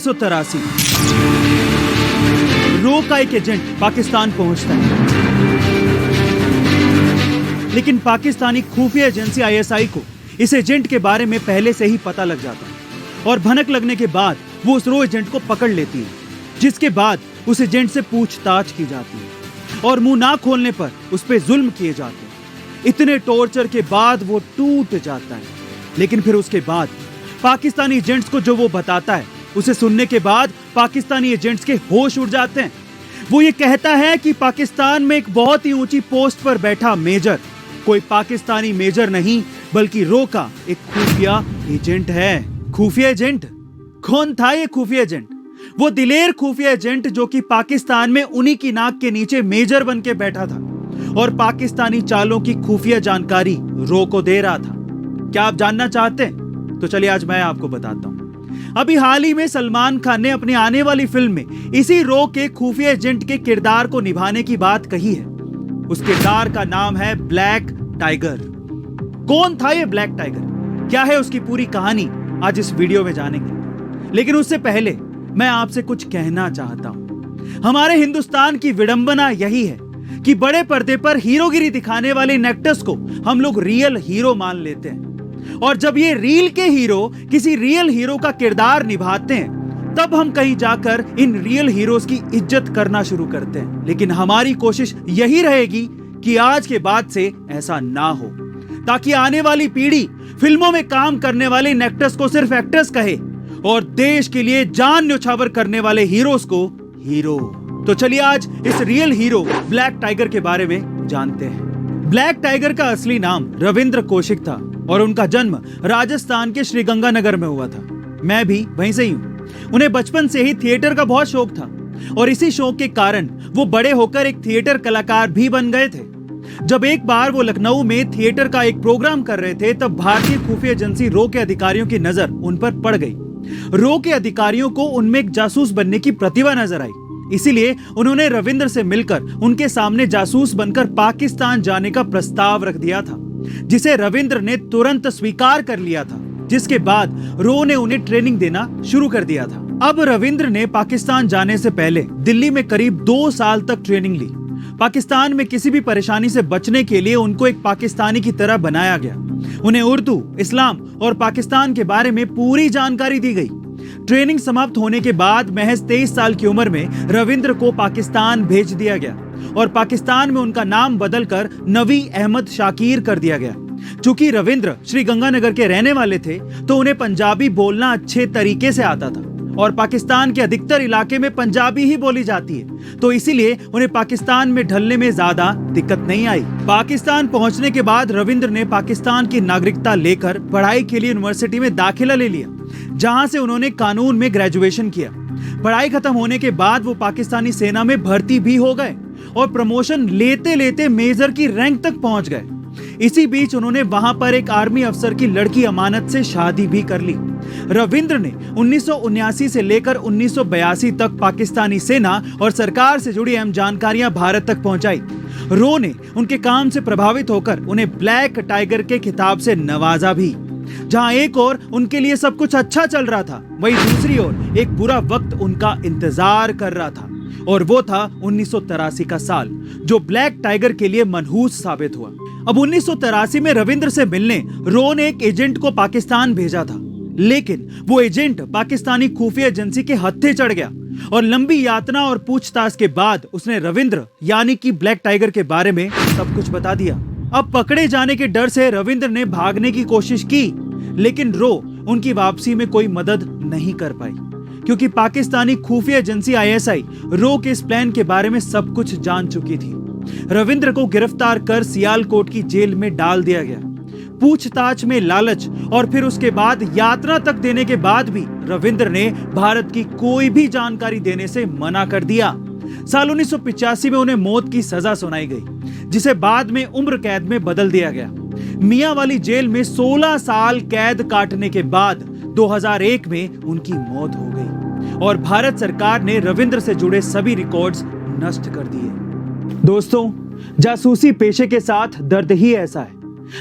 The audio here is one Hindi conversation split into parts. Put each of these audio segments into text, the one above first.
1983 रो का एक एजेंट पाकिस्तान पहुंचता है, लेकिन पाकिस्तानी खुफिया एजेंसी आईएसआई को इस एजेंट के बारे में पहले से ही पता लग जाता है और भनक लगने के बाद वो उस रो एजेंट को पकड़ लेती है, जिसके बाद उस एजेंट से पूछताछ की जाती है और मुंह ना खोलने पर उस पर जुल्म किए जाते हैं। इतने टॉर्चर के बाद वो टूट जाता है, लेकिन फिर उसके बाद पाकिस्तानी एजेंट्स को जो वो बताता है उसे सुनने के बाद पाकिस्तानी एजेंट्स के होश उड़ जाते हैं। वो ये कहता है कि पाकिस्तान में एक बहुत ही ऊंची पोस्ट पर बैठा मेजर कोई पाकिस्तानी मेजर नहीं बल्कि रो का एक खुफिया एजेंट है। खुफिया एजेंट कौन था? ये खुफिया एजेंट वो दिलेर खुफिया एजेंट जो कि पाकिस्तान में उन्हीं की नाक के नीचे मेजर बन के बैठा था और पाकिस्तानी चालों की खुफिया जानकारी रो को दे रहा था। क्या आप जानना चाहते हैं? तो चलिए आज मैं आपको बताता हूं। अभी हाल ही में सलमान खान ने अपनी आने वाली फिल्म में इसी रो के खुफिया एजेंट के किरदार को निभाने की बात कही है। उस किरदार का नाम है ब्लैक टाइगर। कौन था ये ब्लैक टाइगर? क्या है उसकी पूरी कहानी? आज इस वीडियो में जानेंगे, लेकिन उससे पहले मैं आपसे कुछ कहना चाहता हूं। हमारे हिंदुस्तान की विडंबना यही है कि बड़े पर्दे पर हीरोगिरी दिखाने वाले इन एक्टर्स को हम लोग रियल हीरो मान लेते हैं और जब ये रील के हीरो किसी रियल हीरो का किरदार निभाते हैं तब हम कहीं जाकर इन रियल हीरोज की इज्जत करना शुरू करते हैं। लेकिन हमारी कोशिश यही रहेगी कि आज के बाद से ऐसा ना हो, ताकि आने वाली पीढ़ी फिल्मों में काम करने वाले इन एक्टर्स को सिर्फ एक्टर्स कहे और देश के लिए जान न्योछावर करने वाले हीरोज को हीरो। तो चलिए आज इस रियल हीरो ब्लैक टाइगर के बारे में जानते हैं। ब्लैक टाइगर का असली नाम रविंद्र कौशिक था और उनका जन्म राजस्थान के श्रीगंगानगर में हुआ था। मैं भी वहीं से ही हूँ। उन्हें बचपन से ही थिएटर का बहुत शौक था और इसी शौक के कारण वो बड़े होकर एक थिएटर कलाकार भी बन गए थे। जब एक बार वो लखनऊ में थिएटर का एक प्रोग्राम कर रहे थे तब भारतीय खुफिया एजेंसी रो के अधिकारियों की नजर उन पर पड़ गई। रो के अधिकारियों को उनमें एक जासूस बनने की प्रतिभा नजर आई, इसीलिए उन्होंने रविंद्र से मिलकर उनके सामने जासूस बनकर पाकिस्तान जाने का प्रस्ताव रख दिया था, जिसे रविंद्र ने तुरंत स्वीकार कर लिया था। जिसके बाद रो ने उन्हें ट्रेनिंग देना शुरू कर दिया था। अब रविंद्र ने पाकिस्तान जाने से पहले दिल्ली में करीब 2 साल तक ट्रेनिंग ली। पाकिस्तान में किसी भी परेशानी से बचने के लिए उनको एक पाकिस्तानी की तरह बनाया गया। उन्हें उर्दू, इस्लाम और पाकिस्तान के बारे में पूरी जानकारी दी गई। ट्रेनिंग समाप्त होने के बाद महज 23 साल की उम्र में रविंद्र को पाकिस्तान भेज दिया गया और पाकिस्तान में उनका नाम बदलकर नवी अहमद शाकिर कर दिया गया। चूंकि रविंद्र श्रीगंगानगर के रहने वाले थे तो उन्हें पंजाबी बोलना अच्छे तरीके से आता था और पाकिस्तान के अधिकतर इलाके में पंजाबी ही बोली जाती है, तो इसीलिए उन्हें पाकिस्तान में ढलने में ज्यादा दिक्कत नहीं आई। पाकिस्तान पहुंचने के बाद रविंद्र ने पाकिस्तान की नागरिकता लेकर पढ़ाई के लिए यूनिवर्सिटी में दाखिला ले लिया, जहां से उन्होंने कानून में ग्रेजुएशन किया। पढ़ाई खत्म होने के बाद वो पाकिस्तानी सेना में भर्ती भी हो गए और प्रमोशन लेते लेते मेजर की रैंक तक पहुंच गए। इसी बीच उन्होंने वहां पर एक आर्मी अफसर की लड़की अमानत से शादी भी कर ली। रविंद्र ने 1979 से लेकर 1982 तक पाकिस्तानी सेना और सरकार से जुड़ी अहम जानकारियां भारत तक पहुंचाई। रो ने उनके काम से प्रभावित होकर उन्हें ब्लैक टाइगर के खिताब से नवाजा भी। जहां एक ओर उनके लिए सब कुछ अच्छा चल रहा था, वहीं दूसरी ओर एक बुरा वक्त उनका इंतजार कर रहा था और वो था 1983 का साल, जो ब्लैक टाइगर के लिए मनहूस साबित हुआ। अब 1983 में रविंद्र से मिलने रो ने एक एजेंट को पाकिस्तान भेजा था, लेकिन वो एजेंट पाकिस्तानी खुफिया एजेंसी के हत्थे चढ़ गया और लंबी यातना और पूछताछ के बाद उसने रविंद्र यानी कि ब्लैक टाइगर के बारे में सब कुछ बता दिया। अब पकड़े जाने के डर से रविंद्र ने भागने की कोशिश की, लेकिन रो उनकी वापसी में कोई मदद नहीं कर पाई, क्योंकि पाकिस्तानी खुफिया एजेंसी आईएसआई रो के इस प्लान के बारे में सब कुछ जान चुकी थी। रविंद्र को गिरफ्तार कर सियालकोट की जेल में डाल दिया गया। पूछताछ में लालच और फिर उसके बाद यात्रा तक देने के बाद भी रविंद्र ने भारत की कोई भी जानकारी देने से मना कर दिया। साल 1985 में उन्हें मौत की सजा सुनाई गई, जिसे बाद में उम्र कैद में बदल दिया गया। मियां वाली जेल में 16 साल कैद काटने के बाद 2001 में उनकी मौत हो गई और भारत सरकार ने रविंद्र से जुड़े सभी रिकॉर्ड्स नष्ट कर दिए। दोस्तों, जासूसी पेशे के साथ दर्द ही ऐसा है,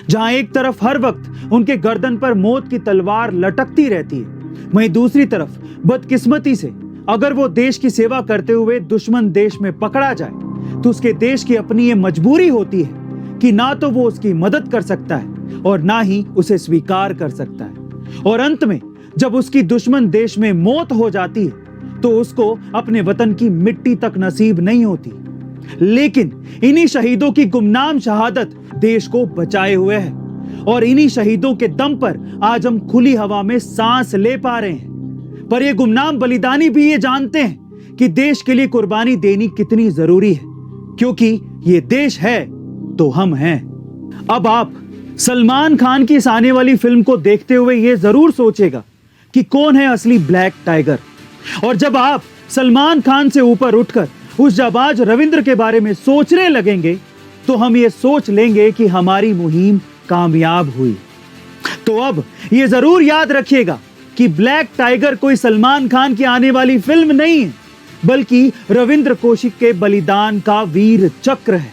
जहां एक तरफ हर वक्त उनके गर्दन पर मौत की तलवार लटकती रहती है, वहीं दूसरी तरफ बदकिस्मती से अगर वो देश की सेवा करते हुए दुश्मन देश में पकड़ा जाए तो उसके देश की अपनी ये मजबूरी होती है कि ना तो वो उसकी मदद कर सकता है और ना ही उसे स्वीकार कर सकता है। और अंत में जब उसकी दुश्मन देश में मौत हो जाती है तो उसको अपने वतन की मिट्टी तक नसीब नहीं होती। लेकिन इन्हीं शहीदों की गुमनाम शहादत देश को बचाए हुए है और इन्हीं शहीदों के दम पर आज हम खुली हवा में सांस ले पा रहे हैं। पर ये गुमनाम बलिदानी भी ये जानते हैं कि देश के लिए कुर्बानी देनी कितनी जरूरी है, क्योंकि ये देश है तो हम हैं। अब आप सलमान खान की इस आने वाली फिल्म को देखते हुए ये जरूर सोचेगा कि कौन है असली ब्लैक टाइगर। और जब आप सलमान खान से ऊपर उठकर उस जाबाज रविंद्र के बारे में सोचने लगेंगे तो हम ये सोच लेंगे कि हमारी मुहिम कामयाब हुई। तो अब ये जरूर याद रखिएगा कि ब्लैक टाइगर कोई सलमान खान की आने वाली फिल्म नहीं है, बल्कि रविंद्र कौशिक के बलिदान का वीर चक्र है।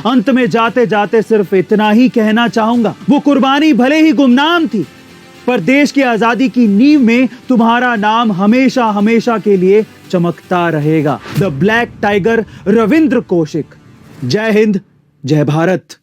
अंत में जाते जाते सिर्फ इतना ही कहना चाहूंगा, वो कुर्बानी भले ही गुमनाम थी, पर देश की आजादी की नींव में तुम्हारा नाम हमेशा हमेशा के लिए चमकता रहेगा। The black tiger Ravindra Kaushik. जय हिंद, जय भारत।